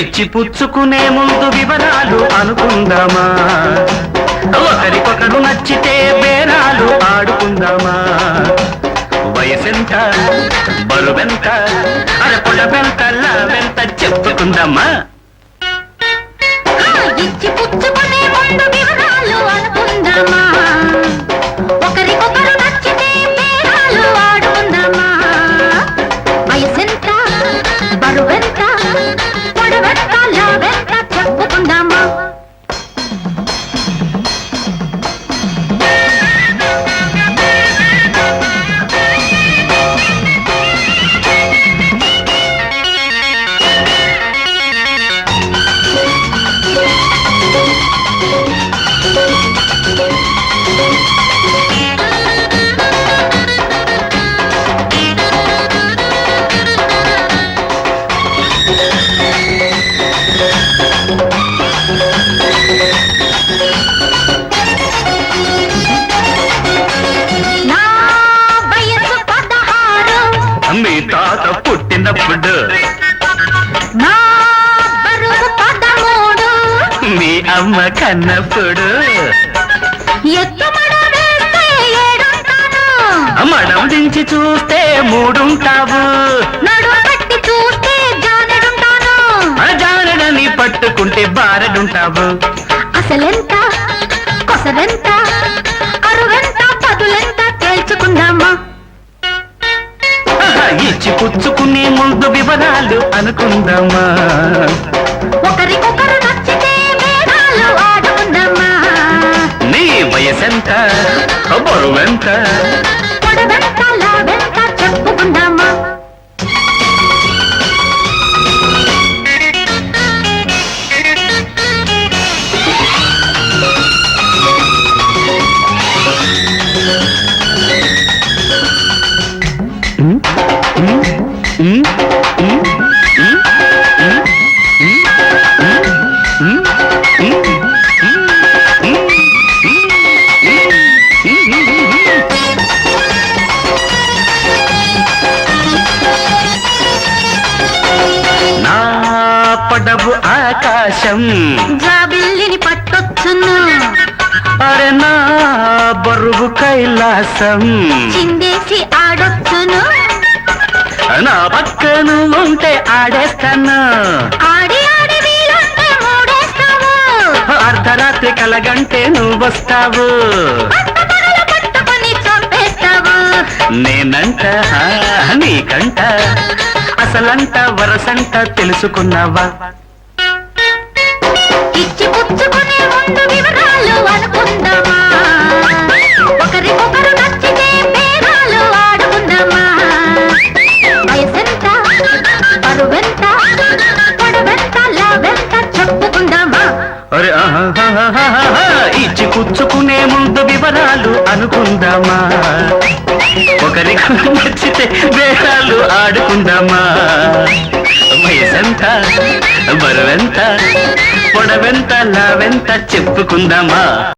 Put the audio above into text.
ఇచ్చి పుచ్చుకునే ముందు వివరాలు అనుకుందామా, ఒకరికొకరు నచ్చితే బేరాలు ఆడుకుందామా. వయసెంత బరువెంత అరపొడవెంత లావెంత చెప్పుకుందామా. ఇచ్చి పుచ్చుకునే ముందు వివరాలు అనుకుందామా, ఒకరికొకరు నచ్చితే బేరాలు ఆడుకుందామా. వయసెంత బరువెంత పొడవెంత లావెంత చెప్పుకుందామా. మీ తాత పుట్టినప్పుడు, నా బరువు 13, మీ అమ్మ కన్నప్పుడు, ఎత్తుమడ వేస్తే 7 ఉంటాను, మడం దించి చూస్తే 3 ఉంటావు, నడుము పట్టి చూస్తే జానెడుంటాను, జానడని పట్టుకుంటే బారడుంటావు. అసలెంత కొసవెంత అరువెంత పదులెంత తేల్చుకుందామా. ఇచ్చి పుచ్చుకునే ముందు వివరాలు అనుకుందామా, ఒకరికొకరు నచ్చితే బేరాలు ఆడుకుందామా. నీ వయసెంత బరువెంత పొడవెంత లావెంత చెప్పుకుందామా. నా పడవు ఆకాశం, జాబిల్లిని పట్టొచ్చును, అరే నా బరువు కైలాసం, చిందేసి ఆడొచ్చును, నా పక్కను ఉంటే ఆడేస్తాను, ఆడి ఆడి వీలుంటే మూడేస్తావు, అర్ధరాత్రి కలగంటే నువ్వొస్తావు, పట్టపగలు పట్టుకొని చంపేస్తావు. నేనంట నీకంట అసలంట వరసంట తెలుసుకున్నావా. ఇచ్చి పుచ్చుకునే ముందు వివరాలు అనుకుందామా, ఒకరికొకరు నచ్చితే బేరాలు ఆడుకుందామా. వయసెంత బరువెంత పొడవెంత లావెంత చెప్పుకుందామా. అరే ఇచ్చి పుచ్చుకునే ముందు వివరాలు అనుకుందామా, ఒకరికి నచ్చితే బేరాలు ఆడుకుందామా. వయసెంత బరువెంత పొడవెంత లావెంత చెప్పుకుందామా.